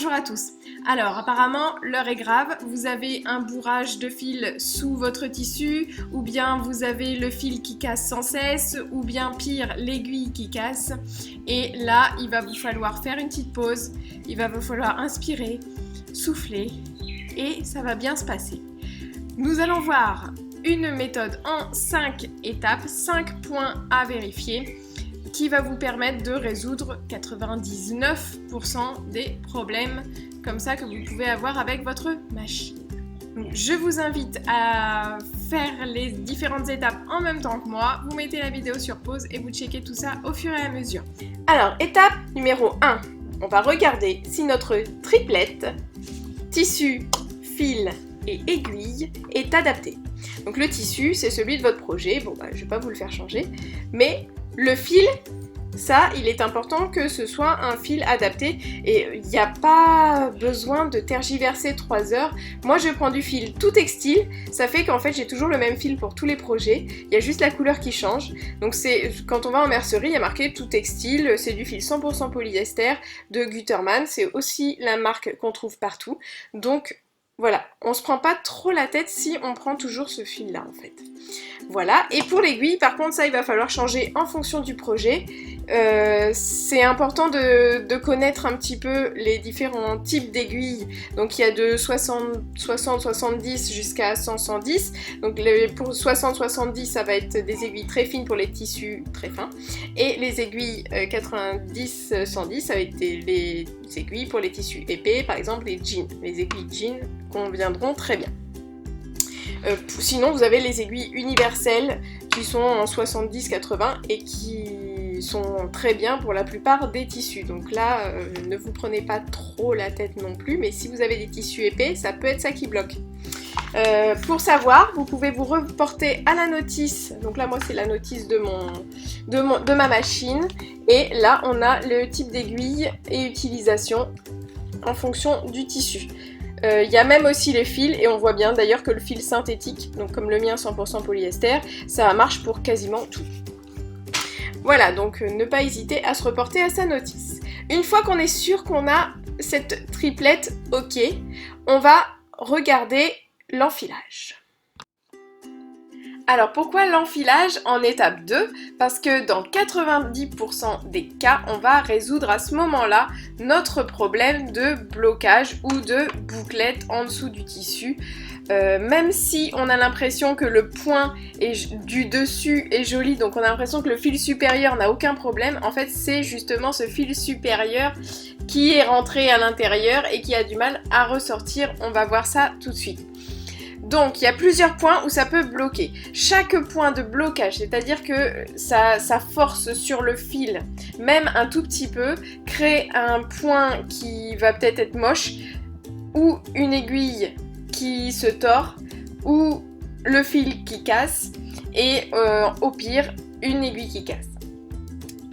Bonjour à tous. Alors apparemment l'heure est grave, vous avez un bourrage de fil sous votre tissu, ou bien vous avez le fil qui casse sans cesse, ou bien pire l'aiguille qui casse. Et là il va vous falloir faire une petite pause, il va vous falloir inspirer, souffler et ça va bien se passer. Nous allons voir une méthode en 5 étapes, 5 points à vérifier, qui va vous permettre de résoudre 99% des problèmes comme ça que vous pouvez avoir avec votre machine. Donc, je vous invite à faire les différentes étapes en même temps que moi. Vous mettez la vidéo sur pause et vous checkez tout ça au fur et à mesure. Alors, étape numéro 1. On va regarder si notre triplette, tissu, fil et aiguille est adapté. Donc le tissu, c'est celui de votre projet. Bon, je vais pas vous le faire changer. Mais le fil, ça, il est important que ce soit un fil adapté et il n'y a pas besoin de tergiverser 3 heures. Moi, je prends du fil tout textile, ça fait qu'en fait, j'ai toujours le même fil pour tous les projets. Il y a juste la couleur qui change. Donc, quand on va en mercerie, il y a marqué tout textile, c'est du fil 100% polyester de Gutermann. C'est aussi la marque qu'on trouve partout. Donc, voilà, on se prend pas trop la tête si on prend toujours ce fil là en fait. Voilà, et pour l'aiguille par contre ça il va falloir changer en fonction du projet. C'est important de connaître un petit peu les différents types d'aiguilles. Donc il y a de 60-70 jusqu'à 100-110. Donc pour 60-70 ça va être des aiguilles très fines pour les tissus très fins. Et les aiguilles 90-110 ça va être les aiguilles pour les tissus épais, par exemple les jeans. Les aiguilles jeans conviendront très bien. Sinon vous avez les aiguilles universelles qui sont en 70-80 et qui sont très bien pour la plupart des tissus. Donc là, ne vous prenez pas trop la tête non plus, mais si vous avez des tissus épais, ça peut être ça qui bloque. Pour savoir, vous pouvez vous reporter à la notice. Donc là, moi, c'est la notice de ma machine. Et là, on a le type d'aiguille et utilisation en fonction du tissu. Il y a même aussi les fils, et on voit bien d'ailleurs que le fil synthétique, donc comme le mien 100% polyester, ça marche pour quasiment tout. Voilà, donc ne pas hésiter à se reporter à sa notice. Une fois qu'on est sûr qu'on a cette triplette OK, on va regarder l'enfilage. Alors pourquoi l'enfilage en étape 2? Parce que dans 90% des cas, on va résoudre à ce moment-là notre problème de blocage ou de bouclette en dessous du tissu. Même si on a l'impression que le point du dessus est joli, donc on a l'impression que le fil supérieur n'a aucun problème, en fait c'est justement ce fil supérieur qui est rentré à l'intérieur et qui a du mal à ressortir. On va voir ça tout de suite. Donc il y a plusieurs points où ça peut bloquer. Chaque point de blocage, c'est-à-dire que ça force sur le fil, même un tout petit peu, crée un point qui va peut-être être moche, ou une aiguille qui se tord, ou le fil qui casse, et au pire, une aiguille qui casse.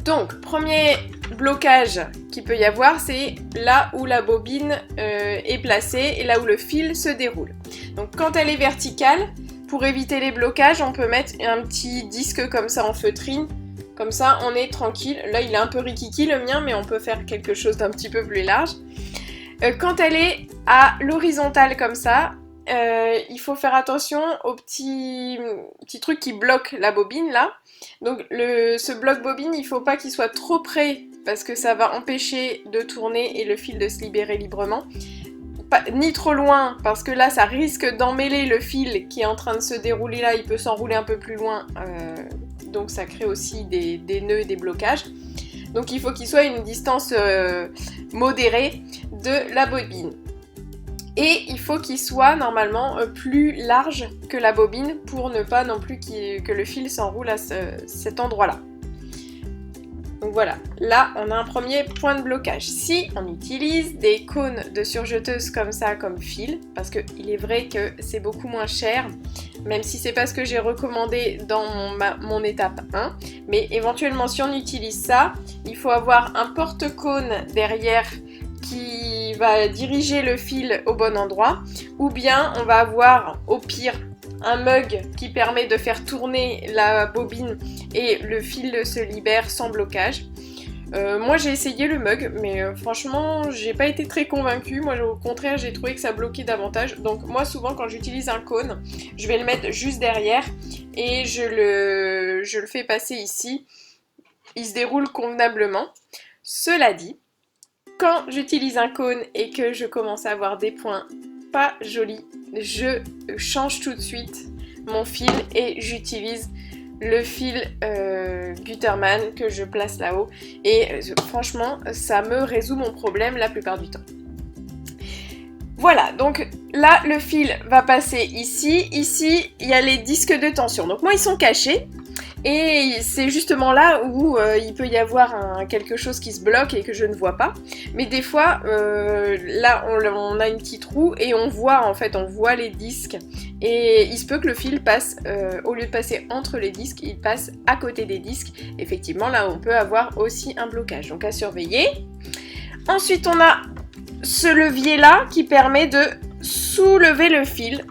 Donc, premier blocage qu'il peut y avoir, c'est là où la bobine est placée et là où le fil se déroule. Donc quand elle est verticale, pour éviter les blocages, on peut mettre un petit disque comme ça en feutrine. Comme ça, on est tranquille. Là, il est un peu rikiki le mien, mais on peut faire quelque chose d'un petit peu plus large. Quand elle est à l'horizontale comme ça, il faut faire attention aux petits trucs qui bloquent la bobine là. Donc ce bloc bobine, il ne faut pas qu'il soit trop près parce que ça va empêcher de tourner et le fil de se libérer librement. Ni trop loin parce que là ça risque d'emmêler le fil qui est en train de se dérouler là, il peut s'enrouler un peu plus loin, donc ça crée aussi des nœuds et des blocages. Donc il faut qu'il soit à une distance modérée de la bobine. Et il faut qu'il soit normalement plus large que la bobine pour ne pas non plus que le fil s'enroule à cet endroit-là. Donc voilà, là on a un premier point de blocage. Si on utilise des cônes de surjeteuse comme ça, comme fil, parce qu'il est vrai que c'est beaucoup moins cher, même si c'est pas ce que j'ai recommandé dans mon étape 1, mais éventuellement si on utilise ça, il faut avoir un porte-cône derrière qui va diriger le fil au bon endroit, ou bien on va avoir au pire un mug qui permet de faire tourner la bobine et le fil se libère sans blocage. Moi j'ai essayé le mug, mais franchement j'ai pas été très convaincue. Moi au contraire j'ai trouvé que ça bloquait davantage. Donc moi souvent quand j'utilise un cône, je vais le mettre juste derrière et je le fais passer ici. Il se déroule convenablement. Cela dit, quand j'utilise un cône et que je commence à avoir des points pas jolis, je change tout de suite mon fil et j'utilise le fil Gutterman que je place là-haut et franchement ça me résout mon problème la plupart du temps. Voilà, donc là le fil va passer ici, ici il y a les disques de tension, donc moi ils sont cachés et c'est justement là où il peut y avoir quelque chose qui se bloque et que je ne vois pas, mais des fois là on a une petite roue et on voit en fait, on voit les disques. Et il se peut que le fil passe, au lieu de passer entre les disques, il passe à côté des disques. Effectivement, là, on peut avoir aussi un blocage, donc à surveiller. Ensuite, on a ce levier-là qui permet de soulever le fil.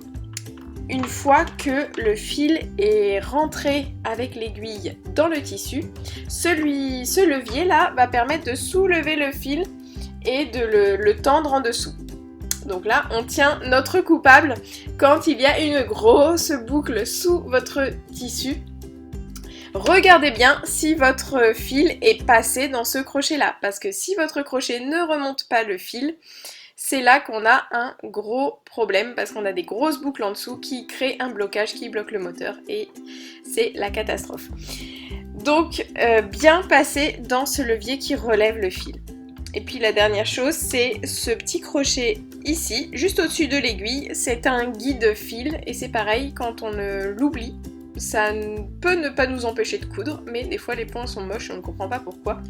Une fois que le fil est rentré avec l'aiguille dans le tissu, ce levier-là va permettre de soulever le fil et de le tendre en dessous. Donc là, on tient notre coupable quand il y a une grosse boucle sous votre tissu. Regardez bien si votre fil est passé dans ce crochet-là, parce que si votre crochet ne remonte pas le fil, c'est là qu'on a un gros problème, parce qu'on a des grosses boucles en dessous qui créent un blocage, qui bloque le moteur, et c'est la catastrophe. Donc, bien passer dans ce levier qui relève le fil. Et puis la dernière chose, c'est ce petit crochet ici, juste au-dessus de l'aiguille. C'est un guide fil et c'est pareil, quand on l'oublie, ça peut ne pas nous empêcher de coudre, mais des fois les points sont moches, on ne comprend pas pourquoi.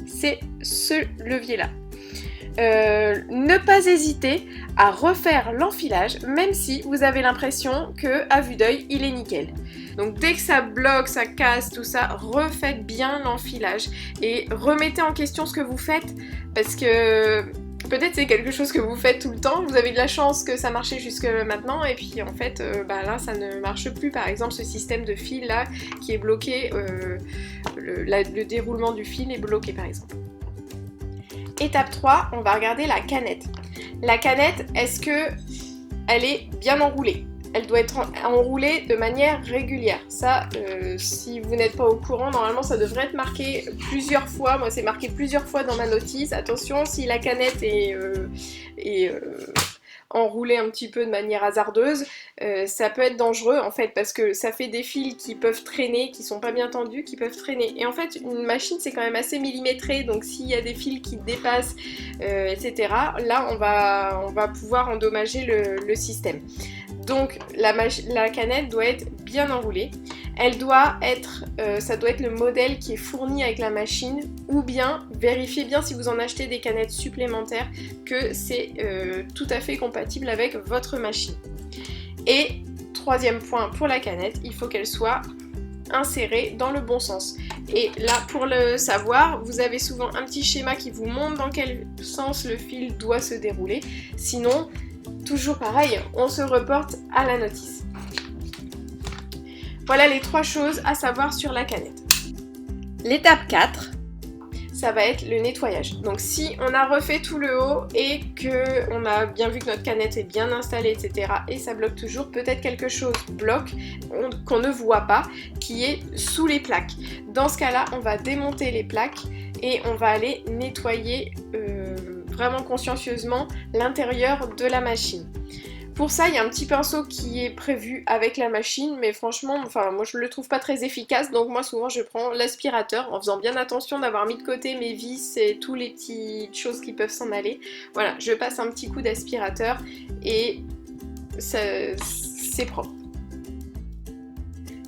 C'est ce levier-là. Ne pas hésiter à refaire l'enfilage, même si vous avez l'impression que à vue d'œil il est nickel. Donc dès que ça bloque, ça casse, tout ça, refaites bien l'enfilage et remettez en question ce que vous faites, parce que peut-être c'est quelque chose que vous faites tout le temps, vous avez de la chance que ça marchait jusque maintenant et puis en fait là ça ne marche plus. Par exemple ce système de fil là qui est bloqué, le déroulement du fil est bloqué par exemple. Étape 3, on va regarder la canette. La canette, est-ce que elle est bien enroulée? Elle doit être enroulée de manière régulière. Ça, si vous n'êtes pas au courant, normalement ça devrait être marqué plusieurs fois. Moi c'est marqué plusieurs fois dans ma notice. Attention, si la canette est enroulée un petit peu de manière hasardeuse, ça peut être dangereux en fait, parce que ça fait des fils qui peuvent traîner, qui sont pas bien tendus, qui peuvent traîner. Et en fait une machine c'est quand même assez millimétré, donc s'il y a des fils qui dépassent, etc., là on va pouvoir endommager le système. Donc la canette doit être bien enroulée. Elle doit être, ça doit être le modèle qui est fourni avec la machine, ou bien vérifiez bien si vous en achetez des canettes supplémentaires que c'est tout à fait compatible avec votre machine. Et troisième point pour la canette, il faut qu'elle soit insérée dans le bon sens. Et là pour le savoir, vous avez souvent un petit schéma qui vous montre dans quel sens le fil doit se dérouler. Sinon, toujours pareil, on se reporte à la notice. Voilà les 3 choses à savoir sur la canette. L'étape 4, ça va être le nettoyage. Donc si on a refait tout le haut et qu'on a bien vu que notre canette est bien installée, etc., et ça bloque toujours, peut-être quelque chose bloque qu'on ne voit pas, qui est sous les plaques. Dans ce cas-là, on va démonter les plaques et on va aller nettoyer vraiment consciencieusement l'intérieur de la machine. Pour ça, il y a un petit pinceau qui est prévu avec la machine, mais franchement, moi je le trouve pas très efficace, donc moi souvent je prends l'aspirateur en faisant bien attention d'avoir mis de côté mes vis et toutes les petites choses qui peuvent s'en aller. Voilà, je passe un petit coup d'aspirateur et c'est propre.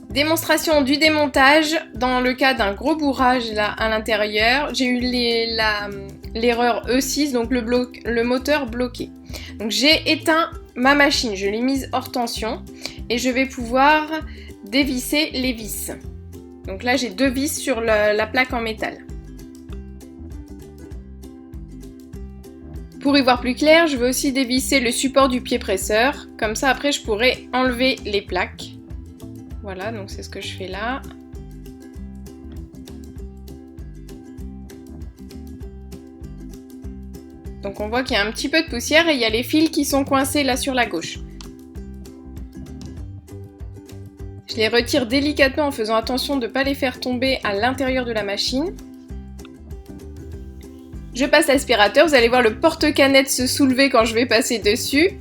Démonstration du démontage dans le cas d'un gros bourrage là à l'intérieur. J'ai eu l'erreur E6, donc le moteur bloqué. Donc j'ai éteint ma machine, je l'ai mise hors tension et je vais pouvoir dévisser les vis. Donc là j'ai 2 vis sur la plaque en métal. Pour y voir plus clair, je vais aussi dévisser le support du pied presseur, comme ça après je pourrai enlever les plaques. Voilà, donc c'est ce que je fais là. Donc on voit qu'il y a un petit peu de poussière et il y a les fils qui sont coincés là sur la gauche. Je les retire délicatement en faisant attention de ne pas les faire tomber à l'intérieur de la machine. Je passe l'aspirateur, vous allez voir le porte-canette se soulever quand je vais passer dessus.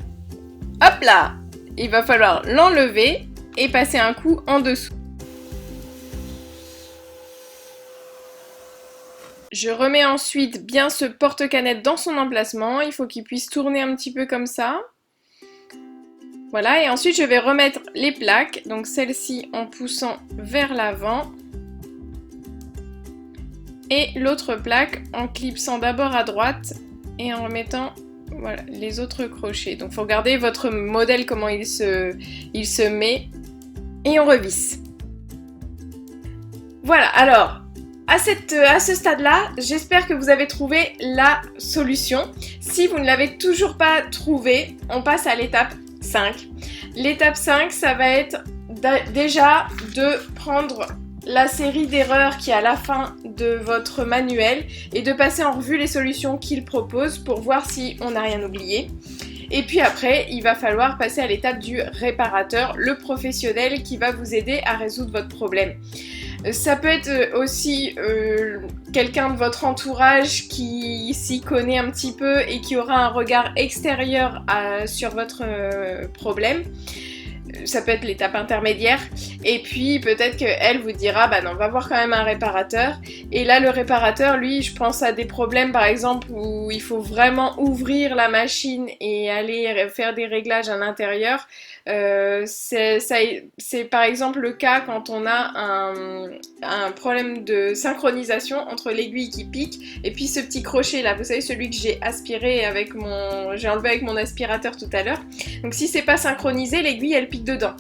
Hop là! Il va falloir l'enlever et passer un coup en dessous. Je remets ensuite bien ce porte-canette dans son emplacement, il faut qu'il puisse tourner un petit peu comme ça. Voilà, et ensuite je vais remettre les plaques, donc celle-ci en poussant vers l'avant. Et l'autre plaque en clipsant d'abord à droite et en remettant voilà, les autres crochets. Donc il faut regarder votre modèle, comment il se met. Et on revisse. Voilà, alors, à ce stade-là, j'espère que vous avez trouvé la solution. Si vous ne l'avez toujours pas trouvée, on passe à l'étape 5. L'étape 5, ça va être déjà de prendre la série d'erreurs qui est à la fin de votre manuel et de passer en revue les solutions qu'il propose pour voir si on n'a rien oublié. Et puis après, il va falloir passer à l'étape du réparateur, le professionnel qui va vous aider à résoudre votre problème. Ça peut être aussi quelqu'un de votre entourage qui s'y connaît un petit peu et qui aura un regard extérieur sur votre problème. Ça peut être l'étape intermédiaire, et puis peut-être qu'elle vous dira bah non, on va voir quand même un réparateur. Et là le réparateur, lui, je pense à des problèmes par exemple où il faut vraiment ouvrir la machine et aller faire des réglages à l'intérieur. C'est par exemple le cas quand on a un problème de synchronisation entre l'aiguille qui pique et puis ce petit crochet là, vous savez, celui que j'ai aspiré j'ai enlevé avec mon aspirateur tout à l'heure. Donc si c'est pas synchronisé, l'aiguille elle pique dedans.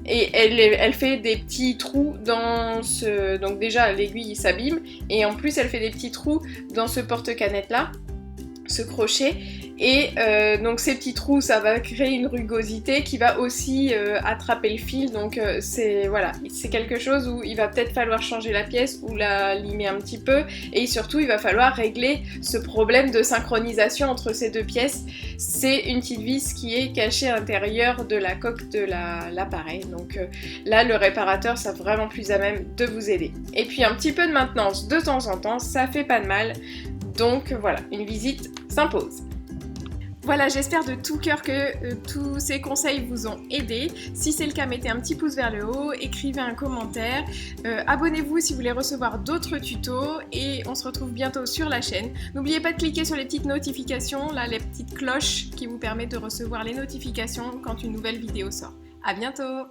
Et elle fait des petits trous dans ce... Donc déjà l'aiguille s'abîme et en plus elle fait des petits trous dans ce porte-canette là, ce crochet. Et donc ces petits trous, ça va créer une rugosité qui va aussi attraper le fil. Donc voilà, c'est quelque chose où il va peut-être falloir changer la pièce ou la limer un petit peu. Et surtout, il va falloir régler ce problème de synchronisation entre ces deux pièces. C'est une petite vis qui est cachée à l'intérieur de la coque de l'appareil. Donc là, le réparateur sera vraiment plus à même de vous aider. Et puis un petit peu de maintenance de temps en temps, ça fait pas de mal. Donc voilà, une visite s'impose. Voilà, j'espère de tout cœur que tous ces conseils vous ont aidé. Si c'est le cas, mettez un petit pouce vers le haut, écrivez un commentaire, abonnez-vous si vous voulez recevoir d'autres tutos et on se retrouve bientôt sur la chaîne. N'oubliez pas de cliquer sur les petites notifications, là les petites cloches qui vous permettent de recevoir les notifications quand une nouvelle vidéo sort. À bientôt!